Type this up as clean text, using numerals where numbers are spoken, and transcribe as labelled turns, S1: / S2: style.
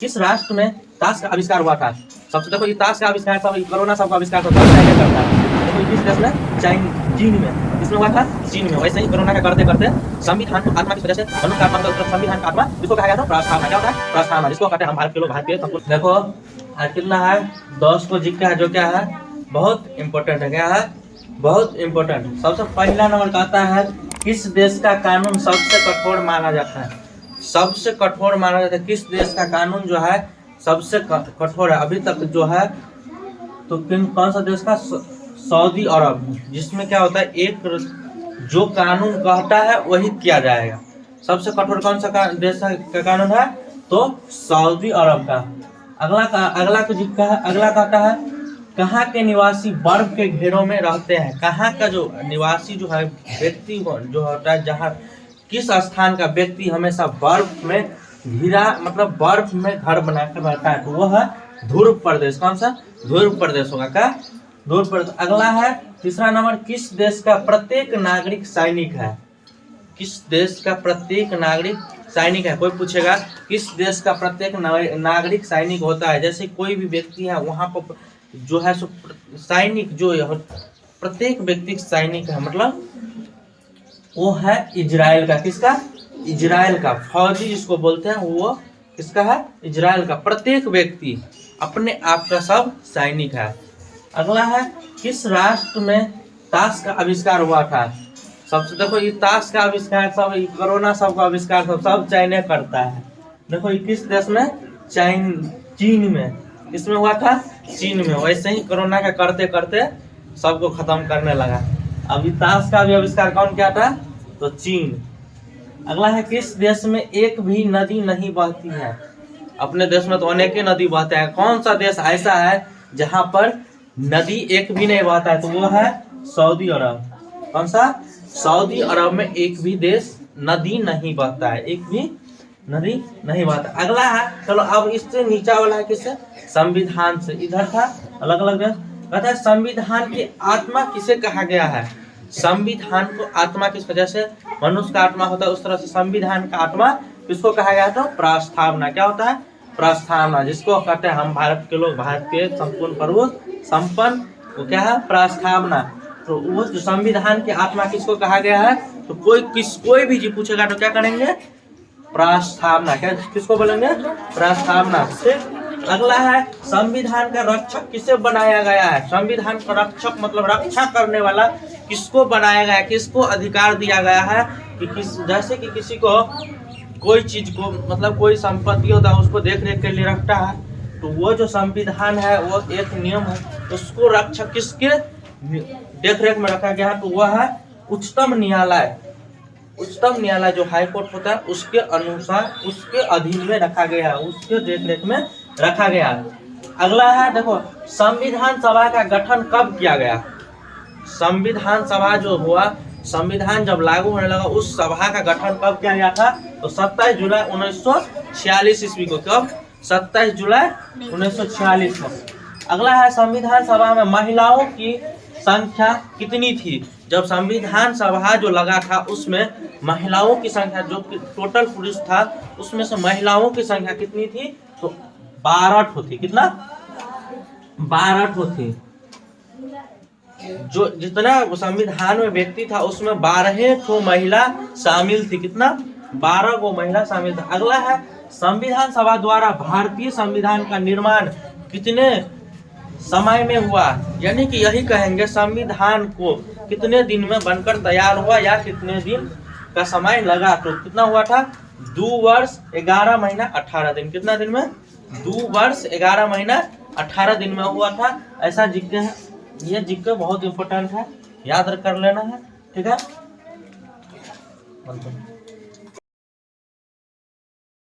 S1: किस राष्ट्र में ताश का आविष्कार हुआ था? सबसे देखो ये ताश का आविष्कार था, कोरोना सबका आविष्कार था, चाइना करता है। देखो किस देश में? चीन में। किसमें हुआ था? चीन में। वैसे ही कोरोना का करते करते संविधान को आत्मा की वजह से मनुष्य का आत्मा मतलब संविधान का आत्मा जिसको कहा गया था प्रास्थापना। क्या होता है? प्रास्थापना, जिसको कहते हैं हम भारत के लोग, भारत के संपूर्ण। देखो आज कितना है? 10 को जीत का है, जो क्या है बहुत इंपॉर्टेंट है। क्या है? बहुत इंपॉर्टेंट। सबसे पहला नंबर कहता है किस देश का कानून सबसे कठोर माना जाता है? सबसे कठोर माना जाता है किस देश का कानून जो है सबसे कठोर है अभी तक जो है? तो कौन सा देश का? सऊदी अरब, जिसमें क्या होता है एक जो कानून कहता है वही किया जाएगा। सबसे कठोर कौन सा देश का कानून है? तो सऊदी अरब का। अगला कहता है कहाँ के निवासी बर्फ के घेरों में रहते हैं? कहाँ का जो निवासी जो है व्यक्ति जो होता है, जहाँ किस स्थान का व्यक्ति हमेशा बर्फ में घिरा मतलब बर्फ में घर बनाकर रहता है? तो वो है ध्रुव प्रदेश। कौन सा? ध्रुव प्रदेश होगा। क्या? ध्रुव प्रदेश। अगला है तीसरा नंबर किस देश का प्रत्येक नागरिक सैनिक है? किस देश का प्रत्येक नागरिक सैनिक है? कोई पूछेगा किस देश का प्रत्येक नागरिक सैनिक होता है? जैसे कोई भी व्यक्ति है वहां पर जो है सो सैनिक जो प्रत्येक व्यक्ति सैनिक है, मतलब वो है इजराइल का। किसका? इजराइल का। फौजी जिसको बोलते हैं वो किसका है? इजराइल का। प्रत्येक व्यक्ति अपने आप का सब सैनिक है। अगला है किस राष्ट्र में ताश का आविष्कार हुआ था? सबसे देखो ये ताश का आविष्कार सब कोरोना सबका आविष्कार सब चाइना करता है। देखो ये किस देश में? चीन में। किसमें हुआ था? चीन में। वैसे ही कोरोना का करते करते सबको खत्म करने लगा। अभी ताश का भी आविष्कार कौन किया था? तो चीन। अगला है किस देश में एक भी नदी नहीं बहती है? अपने देश में तो अनेक ही नदी बहते हैं। कौन सा देश ऐसा है जहां पर नदी एक भी नहीं बहता है? तो वो है सऊदी अरब। कौन सा? सऊदी अरब में एक भी देश नदी नहीं बहता है, एक भी नदी नहीं बहता। अगला है चलो अब इससे नीचा वाला है किससे? संविधान से। इधर था अलग अलग देश। कहता है संविधान की आत्मा किसे कहा गया है? संविधान को आत्मा किस वजह से? मनुष्य का आत्मा होता है उस तरह से संविधान का आत्मा किसको कहा गया था? प्रास्थापना। क्या होता है? प्रास्थापना, जिसको कहते हैं हम भारत के लोग, भारत के संपूर्ण प्रभु संपन्न, वो क्या है? प्रास्थापना। तो वो जो संविधान की आत्मा किसको कहा गया है? तो कोई भी जी पूछेगा तो क्या करेंगे? प्रास्थापना। क्या किसको बोलेंगे? प्रास्थापना से। अगला है संविधान का रक्षक किसे बनाया गया है? संविधान का रक्षक मतलब रक्षा करने वाला किसको बनाया गया है? किसको अधिकार दिया गया है कि जैसे कि किसी को कोई चीज को मतलब कोई संपत्ति होता है उसको देख रेख के लिए रखता है, तो वो जो संविधान है वो एक नियम है, उसको रक्षक किसके देख रेख में रखा गया है? तो वह है उच्चतम न्यायालय। उच्चतम न्यायालय जो हाई कोर्ट होता है उसके अनुसार उसके अधीन में रखा गया है, उसके देख रेख में रखा गया है। अगला है देखो संविधान सभा का गठन कब किया गया? संविधान सभा जो हुआ, संविधान जब लागू होने लगा उस सभा का गठन कब किया गया था? तो 27 जुलाई 1946 ईस्वी को। कब? 27 जुलाई 1946 को। अगला है संविधान सभा में महिलाओं की संख्या कितनी थी? जब संविधान सभा जो लगा था उसमें महिलाओं की संख्या जो टोटल पुरुष था उसमें से महिलाओं की संख्या कितनी थी? तो 12 थी। कितना? 12 थी। जो जितना संविधान में व्यक्ति था उसमें 12 महिला शामिल थी। कितना? 12 महिला शामिल था। अगला है संविधान सभा द्वारा भारतीय संविधान का निर्माण कितने समय में हुआ? यानी कि यही कहेंगे संविधान को कितने दिन में बनकर तैयार हुआ या कितने दिन का समय लगा? तो कितना हुआ था? 2 वर्ष 11 महीना 18 दिन। कितना दिन में? 2 वर्ष 11 महीना 18 दिन में हुआ था। ऐसा जिक्र है, ये जिक्र बहुत इंपॉर्टेंट है, याद कर लेना है। ठीक है।